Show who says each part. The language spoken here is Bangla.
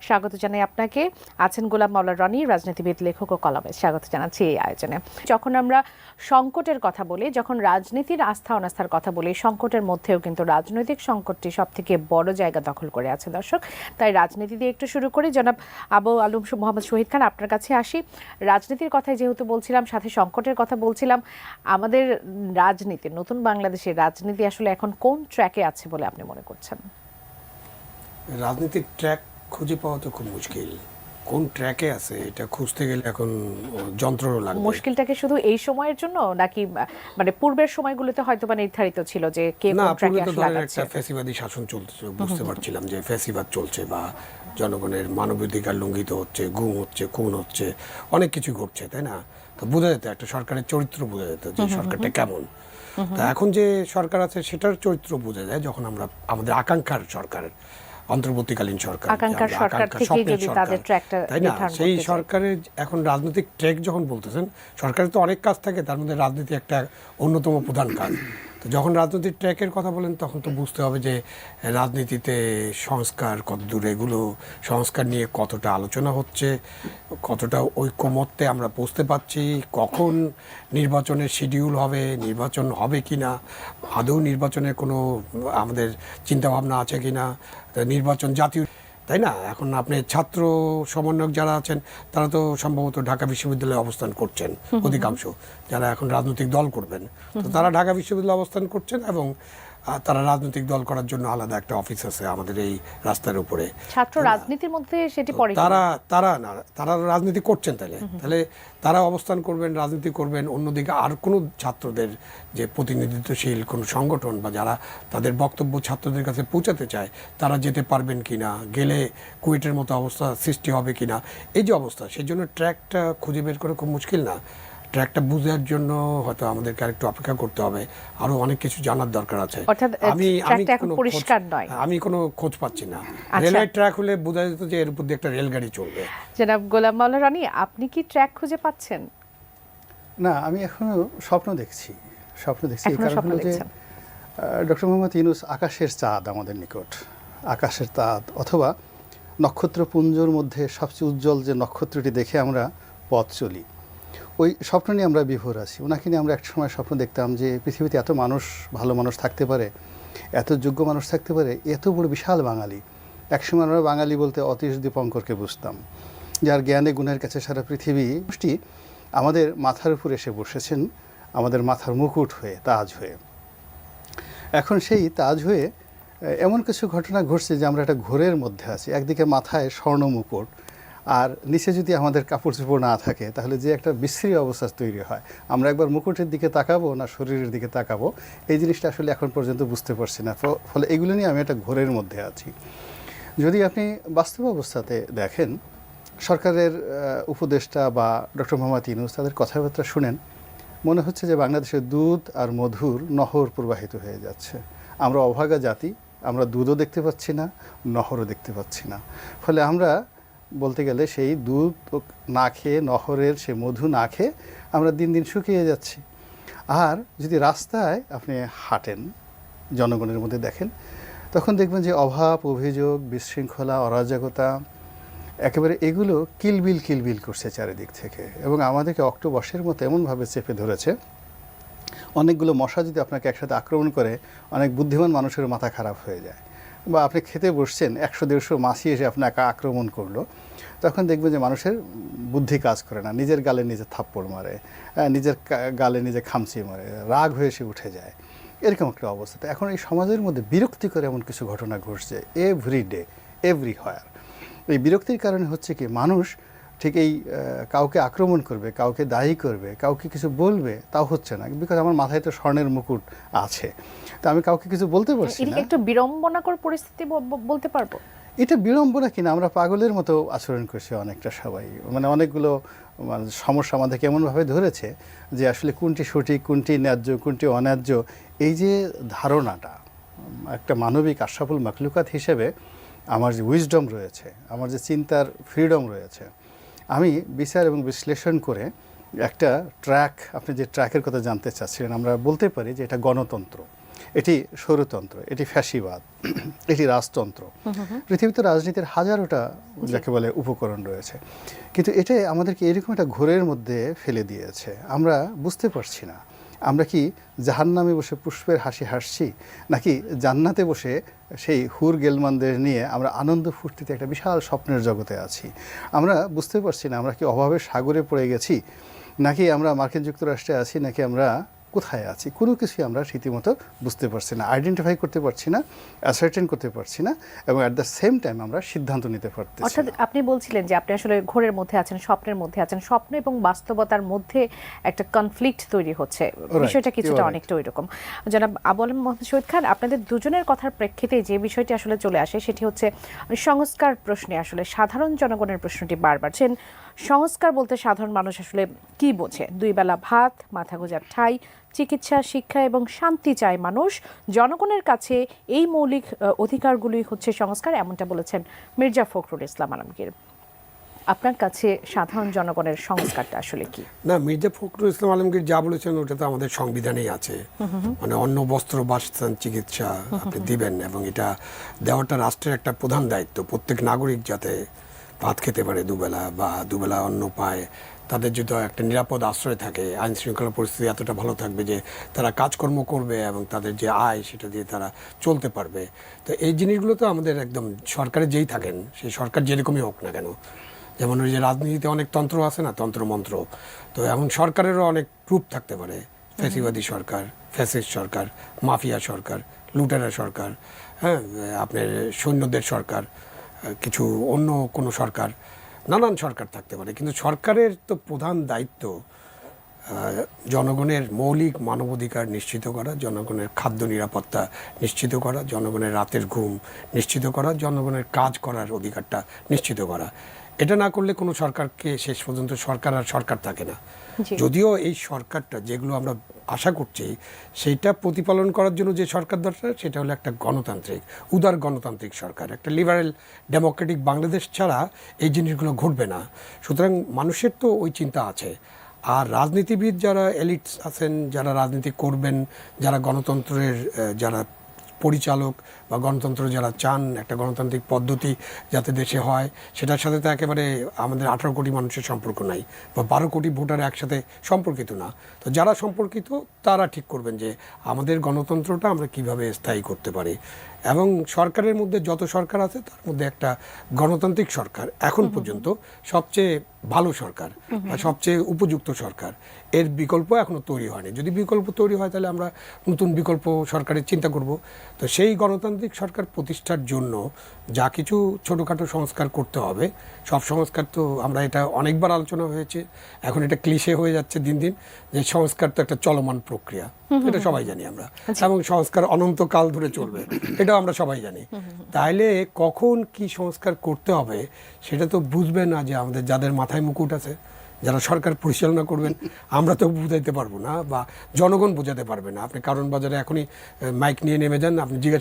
Speaker 1: স্বাগত জানাই আপনাকে। আছেন গোলাম মাওলা রনি, রাজনীতিবিদ, লেখক ও কলামিস্ট। স্বাগত জানাচ্ছি এই আয়োজনে। যখন আমরা সংকটের কথা বলি, যখন রাজনীতির আস্থা অনাস্থার কথা বলি, সংকটের মধ্যেও কিন্তু রাজনৈতিক সংকটটি সব থেকে বড় জায়গা দখল করে আছে দর্শক। তাই রাজনীতি দিয়ে একটু শুরু করি। জনাব আবু আলম মোহাম্মদ শহীদ খান, আপনার কাছে আসি। রাজনীতির কথাই যেহেতু বলছিলাম, সাথে সংকটের কথা বলছিলাম, আমাদের রাজনীতি, নতুন বাংলাদেশের রাজনীতি আসলে এখন কোন ট্র্যাকে আছে বলে আপনি মনে করছেন?
Speaker 2: রাজনৈতিক ট্র্যাক খুঁজে পাওয়া তো খুব মুশকিল। কোন ট্র্যাকে আছে এটা খুঁজতে গেলে এখন যন্ত্র লাগবে।
Speaker 1: মুশকিলটাকে শুধু এই সময়ের জন্য নাকি মানে পূর্বের সময়গুলোতে হয়তো বা নির্ধারিত ছিল যে কে কোন ট্র্যাকে আসলে আছে?
Speaker 2: একটা ফ্যাসিবাদী শাসন চলছে, বুঝতে পারছিলাম যে ফ্যাসিবাদ চলছে বা জনগণের মানবাধিকার লঙ্ঘিত হচ্ছে, গুম হচ্ছে, খুন হচ্ছে, অনেক কিছু ঘটছে, তাই না? তো বোঝা যেত, একটা সরকারের চরিত্র বোঝা যেত যে সরকারটা কেমন। তা এখন যে সরকার আছে সেটার চরিত্র বোঝা যায় যখন আমরা আমাদের আকাঙ্ক্ষার সরকার, অন্তর্বর্তীকালীন সরকার, তাই না? সেই সরকারের এখন রাজনৈতিক ট্র্যাক যখন বলতেছেন, সরকারের তো অনেক কাজ থাকে, তার মধ্যে রাজনীতি একটা অন্যতম প্রধান কাজ। তো যখন রাজনৈতিক ট্র্যাকের কথা বলেন তখন তো বুঝতে হবে যে রাজনীতিতে সংস্কার কত দূর, এগুলো সংস্কার নিয়ে কতটা আলোচনা হচ্ছে, কতটা ঐক্যমত্যে আমরা পৌঁছতে পারছি, কখন নির্বাচনের শিডিউল হবে, নির্বাচন হবে কি না, আদৌ নির্বাচনের কোনো আমাদের চিন্তাভাবনা আছে কি না, নির্বাচন জাতীয়, তাই না? এখন আপনি ছাত্র সমন্বয়ক যারা আছেন তারা তো সম্ভবত ঢাকা বিশ্ববিদ্যালয়ে অবস্থান করছেন, অধিকাংশ যারা এখন রাজনৈতিক দল করবেন, তো তারা ঢাকা বিশ্ববিদ্যালয়ে অবস্থান করছেন এবং তারা রাজনৈতিক দল করার জন্য আলাদা একটা অফিস আছে আমাদের এই রাস্তার উপরে।
Speaker 1: ছাত্র রাজনীতির মধ্যে সেটি পড়ে,
Speaker 2: তারা রাজনীতি করছেন, তাহলে তারা অবস্থান করবেন, রাজনীতি করবেন। অন্যদিকে আর কোনো ছাত্রদের যে প্রতিনিধিত্বশীল কোনো সংগঠন বা যারা তাদের বক্তব্য ছাত্রদের কাছে পৌঁছাতে চায়, তারা যেতে পারবেন কিনা, গেলে কুয়েটের মতো অবস্থা সৃষ্টি হবে কিনা, এই যে অবস্থা, সেই জন্য ট্র্যাকটা খুঁজে বের করে খুব মুশকিল না? ট্র্যাকটা বুঝার জন্য হয়তো আমাদেরকে আরেকটু অপেক্ষা করতে হবে, আরো অনেক কিছু জানার দরকার আছে। আমি কোনো খোঁজ পাচ্ছি না। রেলওয়ে ট্র্যাক হলে বোঝা যেত যে এর উপর দিয়ে একটা রেলগাড়ি চলবে।
Speaker 1: জনাব গোলাম মাওলা রনি, আপনি কি ট্র্যাক খুঁজে পাচ্ছেন?
Speaker 3: না, আমি এখনো স্বপ্ন দেখছি। এই কারণ হলো যে ডক্টর মোহাম্মদ ইউনূস আকাশের চাঁদ আমাদের নিকট, আকাশের চাঁদ অথবা নক্ষত্রপুঞ্জর মধ্যে সবচেয়ে উজ্জ্বল যে নক্ষত্রটি দেখে আমরা পথ চলি, ওই স্বপ্ন নিয়ে আমরা বিভোর আছি। ওনাকে নিয়ে আমরা একটা সময় স্বপ্ন দেখতাম যে পৃথিবীতে এত মানুষ, ভালো মানুষ থাকতে পারে, এত যোগ্য মানুষ থাকতে পারে, এত বড় বিশাল বাঙালি। একসময় আমরা বাঙালি বলতে অতীশ দীপঙ্করকে বুঝতাম, যার জ্ঞানে গুণের কাছে সারা পৃথিবী আমাদের মাথার উপর এসে বসেছেন, আমাদের মাথার মুকুট হয়ে, তাজ হয়ে। এখন সেই তাজ হয়ে এমন কিছু ঘটনা ঘটছে যে আমরা একটা ঘোরের মধ্যে আছি। একদিকে মাথায় স্বর্ণ মুকুট, আর নিচে যদি আমাদের কাপড় চোপড় না থাকে তাহলে যে একটা বিশ্রী অবস্থা তৈরি হয়, আমরা একবার মুকুটের দিকে তাকাবো না শরীরের দিকে তাকাবো, এই জিনিসটা আসলে এখন পর্যন্ত বুঝতে পারছি না। ফলে এগুলো নিয়ে আমি একটা ঘোরের মধ্যে আছি। যদি আপনি বাস্তব অবস্থাতে দেখেন, সরকারের উপদেষ্টা বা ডক্টর মোহাম্মদ ইউনূস তাদের কথাবার্তা শুনেন, মনে হচ্ছে যে বাংলাদেশের দুধ আর মধুর নহর প্রবাহিত হয়ে যাচ্ছে। আমরা অভাগা জাতি, আমরা দুধও দেখতে পাচ্ছি না, নহরও দেখতে পাচ্ছি না। ফলে আমরা বলতে গেলে সেই দুধ না খেয়ে, নহরের সে মধু না খেয়ে আমরা দিন দিন শুকিয়ে যাচ্ছি। আর যদি রাস্তায় আপনি হাঁটেন, জনগণের মধ্যে দেখেন, তখন দেখবেন যে অভাব, অভিযোগ, বিশৃঙ্খলা, অরাজকতা একেবারে এগুলো কিলবিল করছে চারিদিক থেকে, এবং আমাদেরকে অক্টোবসের মতো এমনভাবে চেপে ধরেছে। অনেকগুলো মশা যদি আপনাকে একসাথে আক্রমণ করে, অনেক বুদ্ধিমান মানুষের মাথা খারাপ হয়ে যায়। বা আপনি খেতে বসছেন, 100-150 মাছি এসে আপনাকে আক্রমণ করলো, তখন দেখবেন যে মানুষের বুদ্ধি কাজ করে না, নিজের গালে নিজে থাপ্পড় মারে, নিজের গালে নিজে খামচি মারে, রাগ হয়ে সে উঠে যায়, এরকম একটা অবস্থা। এখন এই সমাজের মধ্যে বিরক্তিকর এমন কিছু ঘটনা ঘটছে এভরিডে, এভরিহোয়ার। এই বিরক্তির কারণে হচ্ছে কি, মানুষ ঠিক এই কাউকে আক্রমণ করবে, কাউকে দায়ী করবে, কাউকে কিছু বলবে, তাও হচ্ছে না, বিকজ আমার মাথায় তো স্বর্ণের মুকুট আছে, তো আমি কাউকে কিছু বলতে পারছি না।
Speaker 1: একটু বিড়ম্বনাকর পরিস্থিতি বলতে পারবো।
Speaker 3: এটা বিড়ম্বনা কিনা, আমরা পাগলের মতো আচরণ করছি অনেকটা সবাই। মানে অনেকগুলো সমস্যা আমাদেরকে এমনভাবে ধরেছে যে আসলে কোনটি সঠিক, কোনটি ন্যায্য, কোনটি অন্যায্য, এই যে ধারণাটা, একটা মানবিক আশরাফুল মাখলুকাত হিসেবে আমার যে উইজডম রয়েছে, আমার যে চিন্তার ফ্রিডম রয়েছে, আমি বিচার এবং বিশ্লেষণ করে একটা ট্র্যাক, আপনি যে ট্র্যাকের কথা জানতে চাচ্ছিলেন, আমরা বলতে পারি যে এটা গণতন্ত্র। এটি স্বৈরতন্ত্র, এটি ফ্যাসিবাদ, এটি রাজতন্ত্র। পৃথিবীতে রাজনীতির হাজারোটা যাকে বলে উপকরণ রয়েছে, কিন্তু এটা আমাদেরকে এরকম একটা ঘোরের মধ্যে ফেলে দিয়েছে। আমরা বুঝতে পারছি না আমরা কি জাহান্নামে বসে পুষ্পের হাসি হাসছি, নাকি জান্নাতে বসে সেই হুর গেলমানদের নিয়ে আমরা আনন্দ ফুর্তিতে একটা বিশাল স্বপ্নের জগতে আছি। আমরা বুঝতে পারছি না আমরা কি অভাবের সাগরে পড়ে গেছি, নাকি আমরা মার্কিন যুক্তরাষ্ট্রে আছি, নাকি আমরা কোথায় আছি। কোনো কিছুই আমরা রীতিমতো বুঝতে পারছি না, আইডেন্টিফাই করতে পারছি না, অ্যাসার্টেন করতে পারছি না, এবং অ্যাট দ্য সেম টাইম আমরা সিদ্ধান্ত নিতে পারতেছি না।
Speaker 1: অর্থাৎ আপনি বলছিলেন যে আপনি আসলে ঘোরের মধ্যে আছেন, স্বপ্নের মধ্যে আছেন, স্বপ্ন এবং বাস্তবতার মধ্যে একটা কনফ্লিক্ট তৈরি হচ্ছে। বিষয়টা কিছুটা অনেকটা ওই রকম। জনাব আবু আলম মোহাম্মদ শহীদ খান, আপনাদের দুজনের কথার প্রেক্ষিতে যে বিষয়টি আসলে চলে আসে সেটি হচ্ছে সংস্কার প্রশ্নে আসলে সাধারণ জনগণের প্রশ্নটি বারবার। সংস্কার বলতে সাধারণ মানুষ আসলে কি বোঝে? 2 বেলা ভাত, মাথা গোঁজার ঠাঁই, চিকিৎসা, শিক্ষা এবং শান্তি চায় মানুষ। জনগণের কাছে এই মৌলিক অধিকারগুলি হচ্ছে সংস্কার, এমনটা বলেছেন মির্জা ফখরুল ইসলাম আলমগীর। আপনার কাছে সাধারণ জনগণের সংস্কারটা আসলে কি?
Speaker 2: না, মির্জা ফখরুল ইসলাম আলমগীর যা বলেছেন ওটা তো আমাদের সংবিধানেই আছে। মানে অন্ন, বস্ত্র, বাসস্থান, চিকিৎসা আপনি দিবেন, এবং এটা দেওয়াটা রাষ্ট্রের একটা প্রধান দায়িত্ব। প্রত্যেক নাগরিক যাতে ভাত খেতে পারে দুবেলা, বা দুবেলা অন্ন পায়, তাদের যদি একটা নিরাপদ আশ্রয় থাকে, আইন শৃঙ্খলা পরিস্থিতি এতটা ভালো থাকবে যে তারা কাজকর্ম করবে এবং তাদের যে আয় সেটা দিয়ে তারা চলতে পারবে। তো এই জিনিসগুলো তো আমাদের একদম সরকারে যেই থাকেন, সেই সরকার যেরকমই হোক না কেন, যেমন ওই যে রাজনীতিতে অনেক তন্ত্র আছে না, তন্ত্রমন্ত্র, তো এমন সরকারেরও অনেক রূপ থাকতে পারে। ফ্যাসিবাদী সরকার, ফ্যাসিস্ট সরকার, মাফিয়া সরকার, লুটেরা সরকার, হ্যাঁ, আপনার সৈন্যদের সরকার, কিছু অন্য কোনো সরকার, নানান সরকার থাকতে পারে। কিন্তু সরকারের তো প্রধান দায়িত্ব জনগণের মৌলিক মানবাধিকার নিশ্চিত করা, জনগণের খাদ্য নিরাপত্তা নিশ্চিত করা, জনগণের রাতের ঘুম নিশ্চিত করা, জনগণের কাজ করার অধিকারটা নিশ্চিত করা। এটা না করলে কোনো সরকারকে শেষ পর্যন্ত সরকার আর সরকার থাকে না। যদিও এই সরকারটা যেগুলো আমরা আশা করছি সেইটা প্রতিপালন করার জন্য যে সরকার দরকার সেটা হলো একটা গণতান্ত্রিক, উদার গণতান্ত্রিক সরকার। একটা লিবারেল ডেমোক্রেটিক বাংলাদেশ ছাড়া এই জিনিসগুলো ঘটবে না। সুতরাং মানুষের তো ওই চিন্তা আছে। আর রাজনীতিবিদ যারা এলিটস আছেন, যারা রাজনীতি করবেন, যারা গণতন্ত্রের যারা পরিচালক বা গণতন্ত্র যারা চান, একটা গণতান্ত্রিক পদ্ধতি যাতে দেশে হয়, সেটার সাথে তো একেবারে আমাদের 18 কোটি মানুষের সম্পর্ক নাই, বা 12 কোটি ভোটার একসাথে সম্পর্কিত না। তো যারা সম্পর্কিত তারা ঠিক করবেন যে আমাদের গণতন্ত্রটা আমরা কিভাবে স্থায়ী করতে পারি। এবং সরকারের মধ্যে যত সরকার আছে তার মধ্যে একটা গণতান্ত্রিক সরকার এখন পর্যন্ত সবচেয়ে ভালো সরকার বা সবচেয়ে উপযুক্ত সরকার। এর বিকল্প এখনো তৈরি হয়নি। যদি বিকল্প তৈরি হয় তাহলে আমরা নতুন বিকল্প সরকারের চিন্তা করব। তো সেই গণতান্ত্রিক সরকার প্রতিষ্ঠার জন্য যা কিছু ছোটোখাটো সংস্কার করতে হবে, সব সংস্কার তো আমরা এটা অনেকবার আলোচনা হয়েছে, এখন এটা ক্লিশে হয়ে যাচ্ছে দিন দিন, যে সংস্কার তো একটা চলমান প্রক্রিয়া, এটা সবাই জানি আমরা, এবং সংস্কার অনন্তকাল ধরে চলবে, এটাও আমরা সবাই জানি। তাইলে কখন কি সংস্কার করতে হবে সেটা তো বুঝবে না যে আমাদের যাদের মাথায় মুকুট আছে, যারা সরকার পরিচালনা করবেন, আমরা তো বুঝাইতে পারবো না, বা জনগণ বোঝাতে পারবে না। আপনি কারণ বাজারে এখনই মাইক নিয়ে নেমে যান, আপনি জিজ্ঞাসা